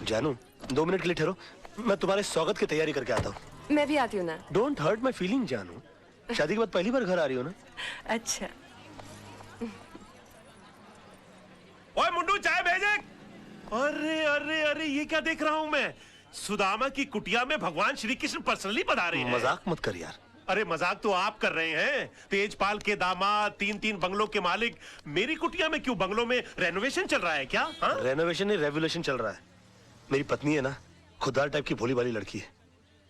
जानू 2 मिनट के लिए ठहरो, मैं तुम्हारे स्वागत की तैयारी करके आता हूँ। मैं भी आती हूँ ना। डोंट हर्ट माई फीलिंग जानू, शादी के बाद पहली बार घर आ रही हो ना। अच्छा। ओए मुंडू चाय भेजे। अरे अरे अरे ये क्या देख रहा हूँ मैं, सुदामा की कुटिया में भगवान श्री कृष्ण पर्सनली पधारे हैं। मजाक मत कर यार। अरे मजाक तो आप कर रहे हैं। तेजपाल के दामाद, 3-3 बंगलों के मालिक मेरी कुटिया में क्यों? बंगलों में रेनोवेशन चल रहा है क्या? रेनोवेशन नहीं, रेवोल्यूशन चल रहा है। मेरी पत्नी है ना, खुददार टाइप की भोली भाली लड़की है।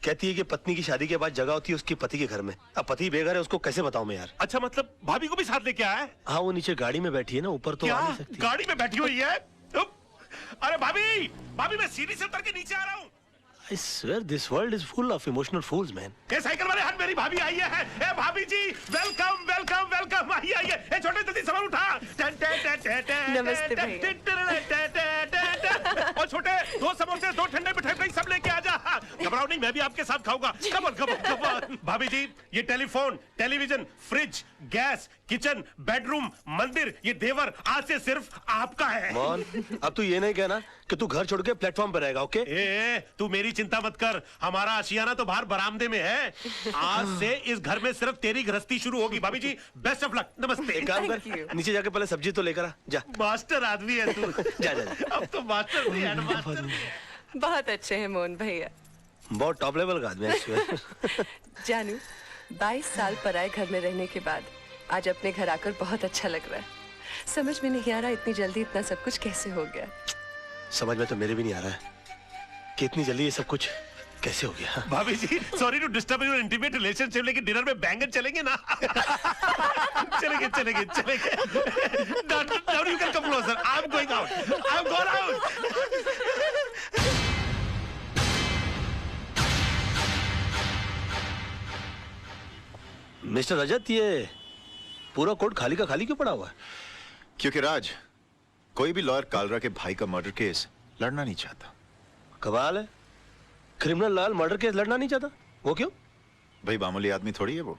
कहती है कि पत्नी की शादी के बाद जगह होती है उसके पति के घर में। अब पति बेघर है, उसको कैसे बताऊं मैं यार। अच्छा मतलब भाभी को भी साथ लेके आया है? हाँ वो नीचे गाड़ी में बैठी है ना, ऊपर तो क्या? आ नहीं सकती। गाड़ी में बैठी हुई है? अरे भाभी, भाभी मैं सीढ़ी से उतर के नीचे आ रहा हूँ। I swear this world is full of emotional fools, man. A cycle वाले हट, मेरी भाभी आई है। ए भाभी जी वेलकम वेलकम वेलकम, आइए आइए। ए छोटे जल्दी सामान उठा। नमस्ते और छोटे 2 समोसे 2 ठंडे मिठाई सब लेके आ जा। घबराओ नहीं, मैं भी आपके साथ खाऊंगा। Come on come on come on. भाभी जी ये telephone, television, fridge, gas, kitchen, bedroom, मंदिर, ये देवर आज से सिर्फ आपका है। मोहन, अब तू ये नहीं कहना कि तू घर छोड़ के प्लेटफॉर्म पर रहेगा, ओके? तू मेरी चिंता मत कर, हमारा आशियाना तो बाहर बरामदे में है। आज से इस घर में सिर्फ तेरी गृहस्थी शुरू होगी। भाभी जी बेस्ट ऑफ लक, नमस्ते। एक काम कर, नीचे जाके पहले सब्जी तो लेकर आ जा। मास्टर आदमी है तू। जा जा जा। अब तो मास्टर भी है, मास्टर भी है। बहुत अच्छे हैं मोहन भैया। बहुत टॉप लेवल का आदमी है। जानू 22 साल पराए घर में रहने के बाद आज अपने घर आकर बहुत अच्छा लग रहा है। समझ में नहीं आ रहा इतनी जल्दी इतना सब कुछ कैसे हो गया। समझ में तो मेरे भी नहीं आ रहा है कि इतनी जल्दी ये सब कुछ कैसे हो गया। भाभी ji sorry to disturb your intimate relationship, लेकिन डिनर में बैंगन चलेंगे ना? चलेंगे चलेंगे चलेंगे। Now you can come closer. I'm going out. I'm going out. Mister Rajat, ये पूरा कोर्ट खाली का खाली क्यों पड़ा हुआ है? क्योंकि राज, कोई भी लॉयर कालरा के भाई का मर्डर केस लड़ना नहीं चाहता। कमाल है, क्रिमिनल लाल मर्डर केस लड़ना नहीं चाहता। वो क्यों? भाई मामूली आदमी थोड़ी है वो,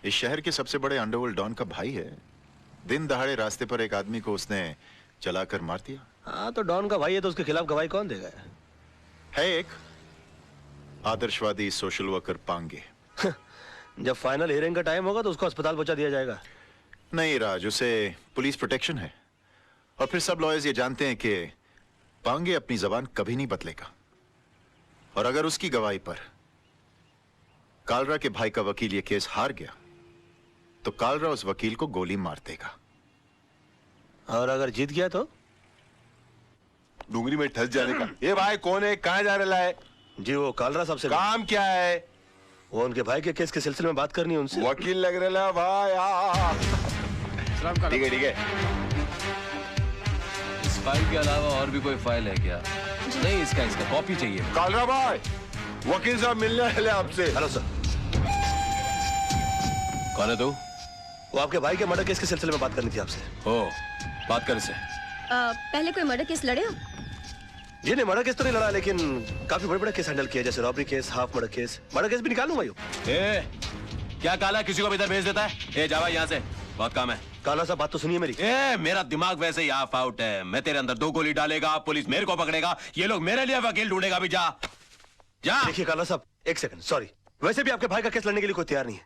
इस शहर के सबसे बड़े अंडरवर्ल्ड डॉन का भाई है। दिन दहाड़े रास्ते पर एक आदमी को उसने चलाकर मार दिया। हाँ तो डॉन का भाई है तो उसके खिलाफ गवाही कौन देगा? है एक आदर्शवादी सोशल वर्कर पांगे। जब फाइनल हियरिंग का टाइम होगा तो उसको अस्पताल पहुंचा दिया जाएगा। नहीं राज, उसे पुलिस प्रोटेक्शन है। और फिर सब लॉयर्स ये जानते हैं कि पांगे अपनी जबान कभी नहीं बदलेगा। और अगर उसकी गवाही पर कालरा के भाई का वकील ये केस हार गया तो कालरा उस वकील को गोली मार देगा। और अगर जीत गया तो डूंगरी में ठस जाने का। ये भाई कौन है, कहाँ जा रहा है? जी वो कालरा साहब से काम क्या है? वो उनके भाई के केस के सिलसिले में बात करनी है उनसे। वकील लग रहा है भाई। ठीक है ठीक है। इस फाइल के अलावा और भी कोई फाइल है क्या? नहीं, इसका कॉपी चाहिए। कालरा भाई, वकील साहब मिलने वाले आपसे। Hello sir. कौन है तू? वो आपके भाई के मर्डर केस के सिलसिले में बात करनी थी आपसे। ओ, बात कर इसे। पहले कोई मर्डर केस लड़े हो? जी नहीं, मर्डर केस तो नहीं लड़ा, लेकिन काफी बड़े बड़े केस हैंडल किया, जैसे robbery case, half murder case. Murder case भी निकालूं भाई। क्या काला किसी को भी इधर भेज देता है? ए जावा यहाँ से, बहुत काम है। काला साहब बात तो सुनिए मेरी। मेरा दिमाग वैसे ही ऑफ आउट है। मैं तेरे अंदर 2 गोली डालेगा, पुलिस मेरे को पकड़ेगा, ये लोग मेरे लिए वकील ढूंढेगा भी। जा जा। देखिए काला साहब, एक सेकंड, सॉरी। वैसे भी आपके भाई का केस लड़ने के लिए कोई तैयार नहीं है।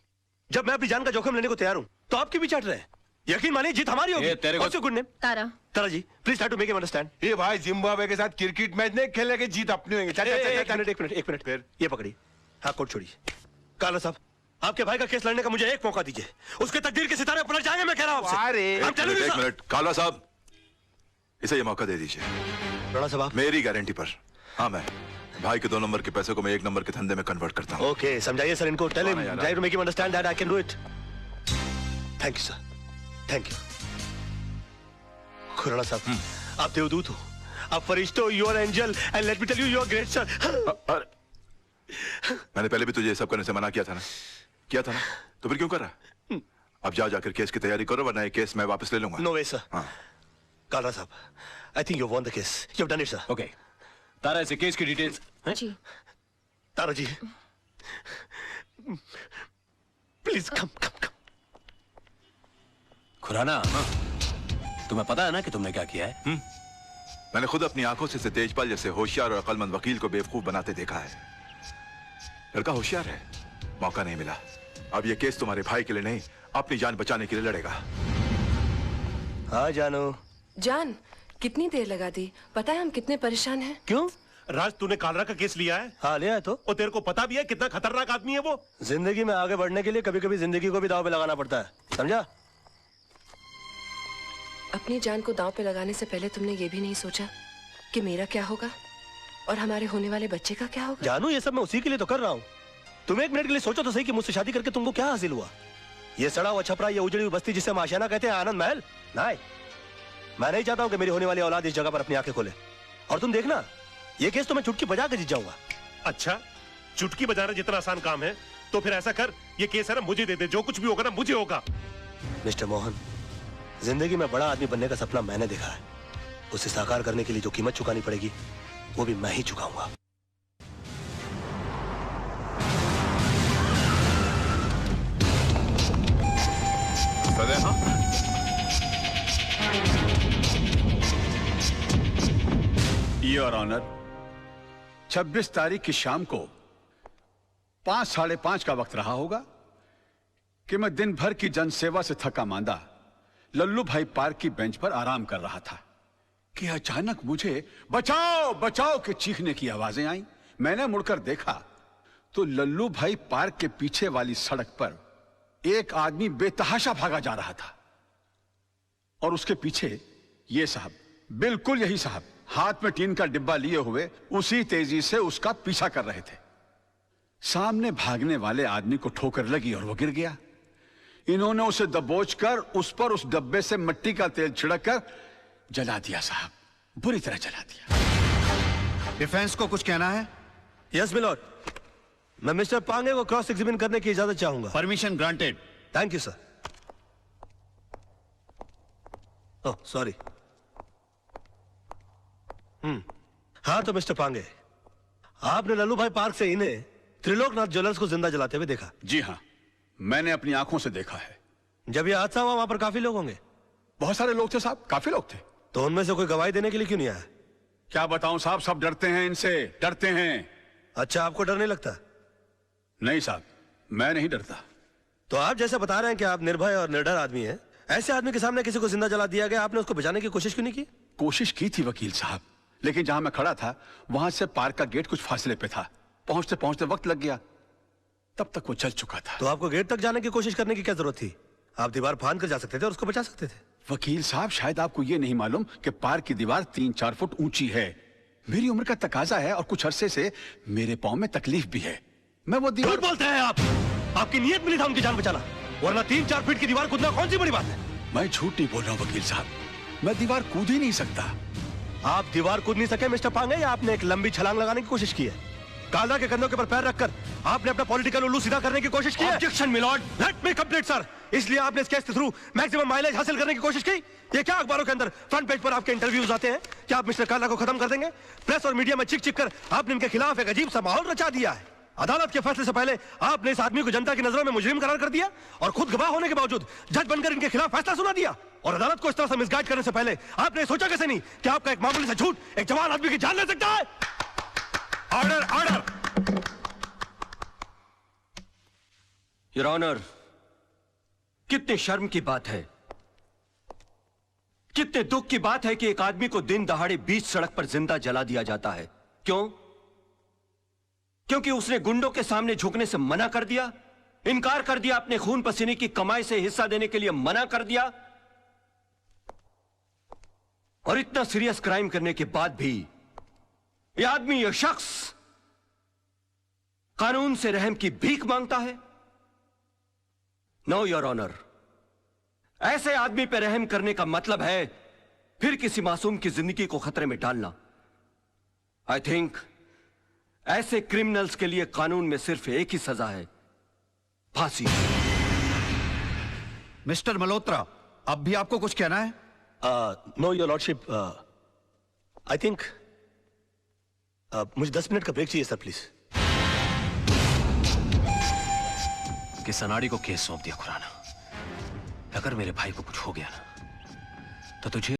जब मैं अपनी जान का जोखिम लेने को तैयार हूँ तो आप क्यों भी चाट रहे हैं? यकीन मानिए जीत हमारी होगी। तेरे को good name Tara. Tara ji, please try to make him understand. ये भाई जिम्बाब्वे के साथ क्रिकेट मैच नहीं खेलने के, जीत अपनी होंगे। एक मिनट फिर ये पकड़ी। हाँ कोट छोड़िए। काला साहब, आपके भाई का केस लड़ने का मुझे एक मौका दीजिए, उसके तकदीर के सितारे पलट जाएंगे, मैं कह रहा हूं आपसे। एक मिनट काला साहब, इसे ये मौका दे दीजिए। राणा साहब आप? मेरी गारंटी पर। हाँ, मैं भाई के 2 नंबर के पैसे को मैं 1 नंबर के धंधे में कन्वर्ट करता हूँ। ओके, समझाइए सर इनको। Tell him, try to make him understand that I can do it. Thank you sir, thank you. Khurana साहब, आप देवदूत हो, आप फरिश्ते हो, you are angel and let me tell you you are great sir. मैंने पहले भी तुझे ये सब करने से मना किया था ना? किया था ना? तो फिर क्यों कर रहा? अब जाकर केस की तैयारी करो, वरना ये केस मैं वापस ले लूंगा। नो वे सर। कालरा साहब, I think you won the case, you have done it sir. Okay, Tara इसे केस की डिटेल्स। जी Tara ji, please come come come. Khurana, तुम्हें पता है ना कि तुमने क्या किया है? मैंने खुद अपनी आंखों से तेजपाल जैसे होशियार और अक्लमंद वकील को बेवकूफ बनाते देखा है। लड़का होशियार है, मौका नहीं मिला। अब ये केस तुम्हारे भाई के लिए नहीं, अपनी जान बचाने के लिए लड़ेगा। हाँ जानू। जान, कितनी देर लगा दी? पता है हम कितने परेशान हैं। क्यों? राज, तूने कालरा का केस लिया है? हाँ लिया है तो। और तेरे को पता भी है कितना खतरनाक आदमी है वो? जिंदगी में आगे बढ़ने के लिए कभी कभी जिंदगी को भी दांव पे लगाना पड़ता है, समझा? अपनी जान को दांव पे लगाने से पहले तुमने ये भी नहीं सोचा कि मेरा क्या होगा और हमारे होने वाले बच्चे का क्या होगा? जानू, ये सब मैं उसी के लिए तो कर रहा हूँ। तुम एक मिनट के लिए सोचो तो सही कि मुझसे शादी करके तुमको क्या हासिल हुआ? ये सड़ा हुआ छपरा, ये उजड़ी हुई बस्ती जिसे हम आशियाना कहते हैं, आनंद महल? नहीं, मैं नहीं चाहता हूँ कि मेरी होने वाली औलाद इस जगह पर अपनी आंखें खोले। और तुम देखना, ये केस तो मैं चुटकी बजा के जीत जाऊंगा। अच्छा, चुटकी बजाना जितना आसान काम है तो फिर ऐसा कर, ये केस है ना मुझे दे दे, जो कुछ भी होगा ना मुझे होगा। मिस्टर मोहन, जिंदगी में बड़ा आदमी बनने का सपना मैंने देखा है। उसे साकार करने के लिए जो कीमत चुकानी पड़ेगी वो भी मैं ही चुकाऊंगा। योर ऑनर, 26 तारीख की शाम को 5 साढ़े 5 का वक्त रहा होगा कि मैं दिन भर की जनसेवा से थका मांदा लल्लू भाई पार्क की बेंच पर आराम कर रहा था कि अचानक मुझे बचाओ बचाओ के चीखने की आवाजें आई। मैंने मुड़कर देखा तो लल्लू भाई पार्क के पीछे वाली सड़क पर एक आदमी बेतहाशा भागा जा रहा था और उसके पीछे ये साहब, बिल्कुल यही साहब, हाथ में टीन का डिब्बा लिए हुए उसी तेजी से उसका पीछा कर रहे थे। सामने भागने वाले आदमी को ठोकर लगी और वो गिर गया। इन्होंने उसे दबोचकर उस पर उस डब्बे से मिट्टी का तेल छिड़क कर जला दिया साहब, बुरी तरह जला दिया। डिफेंस को कुछ कहना है? यस मिलॉर्ड, मैं मिस्टर पांगे को क्रॉस एग्जामिन करने की इजाजत चाहूंगा। Permission granted. Thank you sir. Oh sorry. हाँ तो मिस्टर पांगे, आपने लल्लू भाई पार्क से इन्हें त्रिलोकनाथ ज्वेलर्स को जिंदा जलाते हुए देखा? जी हाँ, मैंने अपनी आंखों से देखा है। जब यह हादसा हुआ वहां पर काफी लोग होंगे? बहुत सारे लोग थे साहब, काफी लोग थे। तो उनमें से कोई गवाही देने के लिए क्यों नहीं आया? क्या बताऊं साहब, सब डरते हैं इनसे, डरते हैं। अच्छा, आपको डर नहीं लगता? नहीं साहब, मैं नहीं डरता। तो आप जैसे बता रहे हैं कि आप निर्भय और निडर आदमी हैं, ऐसे आदमी के सामने किसी को जिंदा जला दिया गया, आपने उसको बचाने की कोशिश क्यों नहीं की? कोशिश की थी वकील साहब, लेकिन जहां मैं खड़ा था वहां से पार्क का गेट कुछ फासले पे था। पहुंचते पहुंचते वक्त लग गया, तब तक वो चल चुका था। तो आपको गेट तक जाने की कोशिश करने की क्या जरूरत थी? आप दीवार फांद कर जा सकते थे और उसको बचा सकते थे। वकील साहब, शायद आपको ये नहीं मालूम कि पार्क की दीवार 3-4 फुट ऊंची है। मेरी उम्र का तकाजा है और कुछ अरसे से मेरे पांव में तकलीफ भी है। मैं वो दीवार... झूठ बोलते हैं आप। आपकी नीयत मिली था उनकी जान बचाना, वरना 3-4 फीट की दीवार कूदना कौन सी बड़ी बात है? मैं झूठ नहीं बोल रहा हूं वकील साहब, मैं दीवार कूद ही नहीं सकता। आप दीवार कूद नहीं सके मिस्टर पांगे, या आपने एक लंबी छलांग लगाने की कोशिश की है? कालरा के कंधों के ऊपर पैर रखकर आपने अपना पॉलिटिकल उल्लू सीधा करने की कोशिश की है? Objection milord. Let me complete sir. इसलिए आपने इस केस के थ्रू मैक्सिमम माइलेज हासिल करने की कोशिश की? ये क्या अखबारों के अंदर फ्रंट पेज पर आपके इंटरव्यूज आते हैं? क्या आप मिस्टर कालरा को खत्म कर देंगे? प्रेस और मीडिया में चिक चिक कर आपने इनके खिलाफ एक अजीब सा माहौल रचा दिया है। अदालत के फैसले से पहले आपने इस आदमी को जनता की नजरों में मुजरिम करार कर दिया और खुद गवाह होने के बावजूद जज बनकर इनके खिलाफ फैसला सुना दिया। और अदालत को इस तरह से मिसगाइड करने से पहले आपने सोचा कैसे नहीं कि आपका एक मामूली सा झूठ एक जवान आदमी की जान ले सकता है? Order, order. योर ऑनर, कितने शर्म की बात है, कितने दुख की बात है कि एक आदमी को दिन दहाड़े बीच सड़क पर जिंदा जला दिया जाता है। क्यों? क्योंकि उसने गुंडों के सामने झुकने से मना कर दिया, इनकार कर दिया, अपने खून पसीने की कमाई से हिस्सा देने के लिए मना कर दिया। और इतना सीरियस क्राइम करने के बाद भी यह आदमी, यह शख्स कानून से रहम की भीख मांगता है। नो योर ऑनर, ऐसे आदमी पर रहम करने का मतलब है फिर किसी मासूम की जिंदगी को खतरे में डालना। आई थिंक ऐसे क्रिमिनल्स के लिए कानून में सिर्फ एक ही सजा है, फांसी। मिस्टर मल्होत्रा, अब भी आपको कुछ कहना है? Know your lordship, I think मुझे 10 मिनट का ब्रेक चाहिए सर, प्लीज। कि सनाड़ी को केस सौंप दिया खुराना। अगर मेरे भाई को कुछ हो गया ना तो तुझे